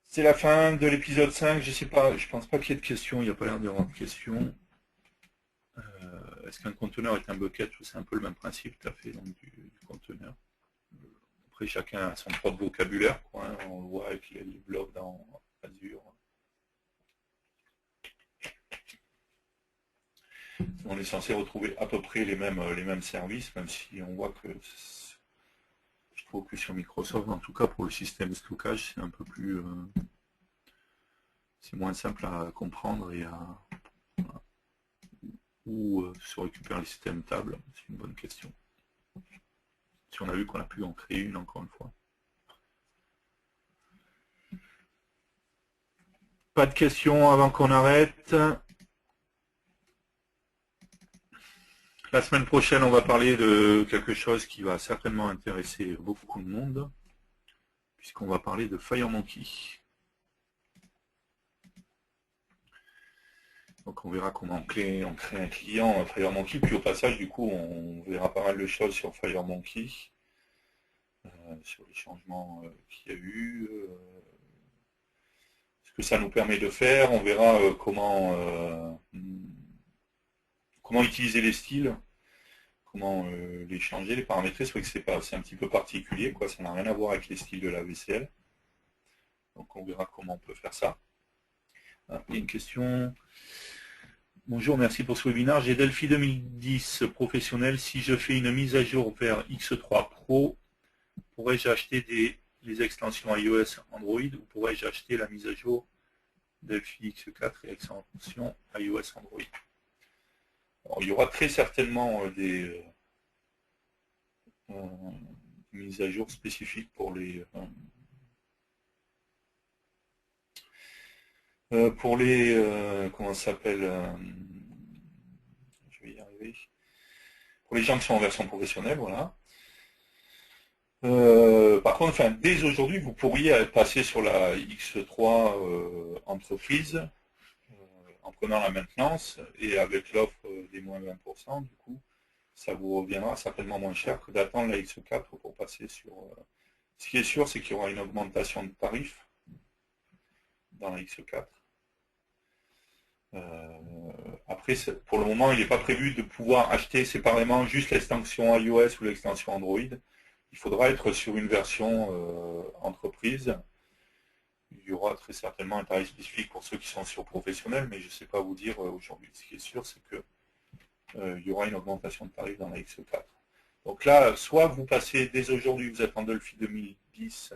C'est la fin de l'épisode 5. Je sais pas, je pense pas qu'il y ait de questions. Il n'y a pas l'air d'y avoir de questions. Est-ce qu'un conteneur est un bucket? C'est un peu le même principe tout à fait donc, du conteneur. Après, chacun a son propre vocabulaire. Quoi, hein. On le voit avec les blocs dans Azure. On est censé retrouver à peu près les mêmes services, même si on voit que je trouve que sur Microsoft, en tout cas pour le système de stockage, c'est un peu plus... c'est moins simple à comprendre et à... Où se récupèrent les systèmes tables? C'est une bonne question. Si on a vu qu'on a pu en créer une, encore une fois. Pas de questions avant qu'on arrête. La semaine prochaine, on va parler de quelque chose qui va certainement intéresser beaucoup de monde, puisqu'on va parler de FireMonkey. Donc on verra comment on crée un client FireMonkey, puis au passage, du coup, on verra pas mal de choses sur FireMonkey, sur les changements qu'il y a eu, ce que ça nous permet de faire. On verra comment utiliser les styles, comment les changer, les paramétrer. C'est vrai que c'est un petit peu particulier, quoi. Ça n'a rien à voir avec les styles de la VCL. Donc on verra comment on peut faire ça. Ah, il y a une question. Bonjour, merci pour ce webinaire. J'ai Delphi 2010 professionnel. Si je fais une mise à jour vers X3 Pro, pourrais-je acheter les extensions iOS Android ou pourrais-je acheter la mise à jour Delphi X4 et extension iOS Android? Alors, il y aura très certainement des mises à jour spécifiques pour les comment ça s'appelle accéléré. Pour les gens qui sont en version professionnelle, voilà. Par contre, enfin, dès aujourd'hui, vous pourriez passer sur la X3 entreprise en prenant la maintenance et avec l'offre des moins 20%, du coup, ça vous reviendra certainement moins cher que d'attendre la X4 pour passer sur... Ce qui est sûr, c'est qu'il y aura une augmentation de tarifs dans la X4. Après, pour le moment, il n'est pas prévu de pouvoir acheter séparément juste l'extension iOS ou l'extension Android. Il faudra être sur une version entreprise. Il y aura très certainement un tarif spécifique pour ceux qui sont sur professionnel, mais je ne sais pas vous dire aujourd'hui. Ce qui est sûr, c'est que il y aura une augmentation de tarif dans la X4. Donc là, soit vous passez, dès aujourd'hui, vous êtes en Delphi 2010,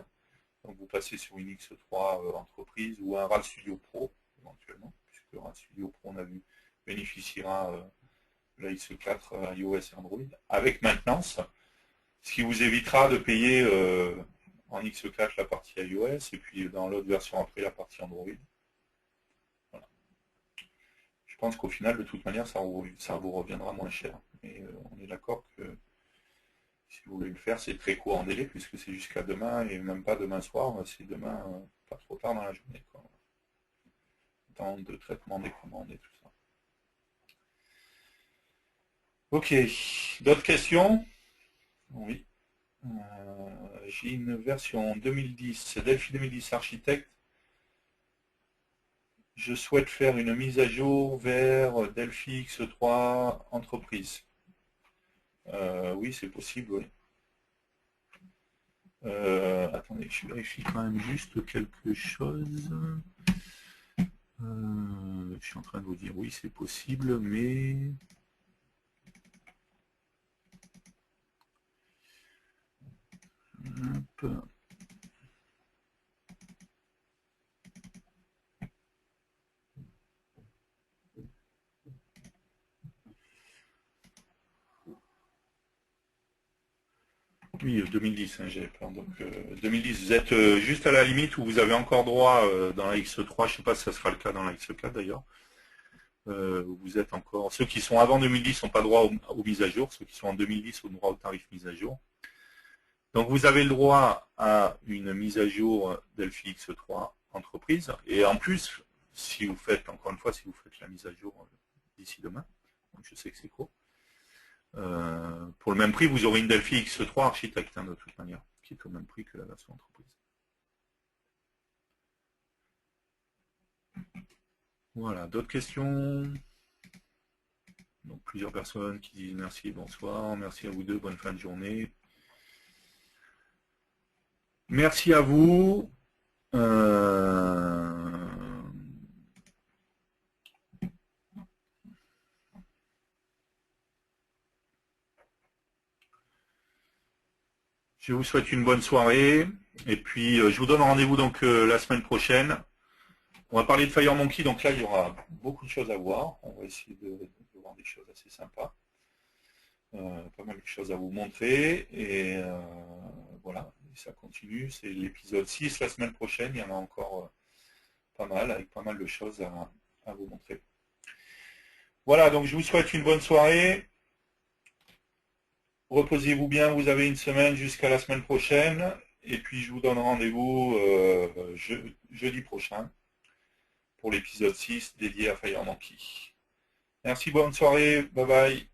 donc vous passez sur une X3 entreprise ou un RAL Studio Pro, éventuellement, puisque le RAL Studio Pro, on a vu, bénéficiera de la X4 iOS et Android, avec maintenance, ce qui vous évitera de payer en X4 la partie iOS, et puis dans l'autre version après la partie Android. Voilà. Je pense qu'au final, de toute manière, ça vous reviendra moins cher. Mais on est d'accord que si vous voulez le faire, c'est très court en délai, puisque c'est jusqu'à demain, et même pas demain soir, c'est demain, pas trop tard dans la journée. Quoi. Temps de traitement des commandes et tout ça. Ok, d'autres questions? Oui. J'ai une version 2010, Delphi 2010 Architecte. Je souhaite faire une mise à jour vers Delphi X3 Entreprise. Oui, c'est possible, oui. Attendez, je vérifie quand même juste quelque chose. Je suis en train de vous dire oui, c'est possible, mais... Hop. Oui, 2010, hein, j'ai peur. Donc 2010, vous êtes juste à la limite où vous avez encore droit dans la X3, je ne sais pas si ça sera le cas dans la X4 d'ailleurs. Vous êtes encore. Ceux qui sont avant 2010 n'ont pas droit aux mises à jour, ceux qui sont en 2010 ont droit au tarif mise à jour. Donc vous avez le droit à une mise à jour Delphi X3 entreprise. Et en plus, si vous faites, encore une fois, si vous faites la mise à jour d'ici demain, donc je sais que c'est court, pour le même prix, vous aurez une Delphi X3 architecte, hein, de toute manière, qui est au même prix que la version entreprise. Voilà, d'autres questions? Donc plusieurs personnes qui disent merci, bonsoir, merci à vous deux, bonne fin de journée. Merci à vous. Je vous souhaite une bonne soirée. Et puis, je vous donne rendez-vous donc la semaine prochaine. On va parler de FireMonkey. Donc là, il y aura beaucoup de choses à voir. On va essayer de voir des choses assez sympas. Pas mal de choses à vous montrer. Et voilà, et ça continue. C'est l'épisode 6 la semaine prochaine. Il y en a encore pas mal, avec pas mal de choses à vous montrer. Voilà, donc je vous souhaite une bonne soirée. Reposez-vous bien, vous avez une semaine jusqu'à la semaine prochaine. Et puis je vous donne rendez-vous jeudi prochain pour l'épisode 6 dédié à FireMonkey. Merci, bonne soirée, bye bye.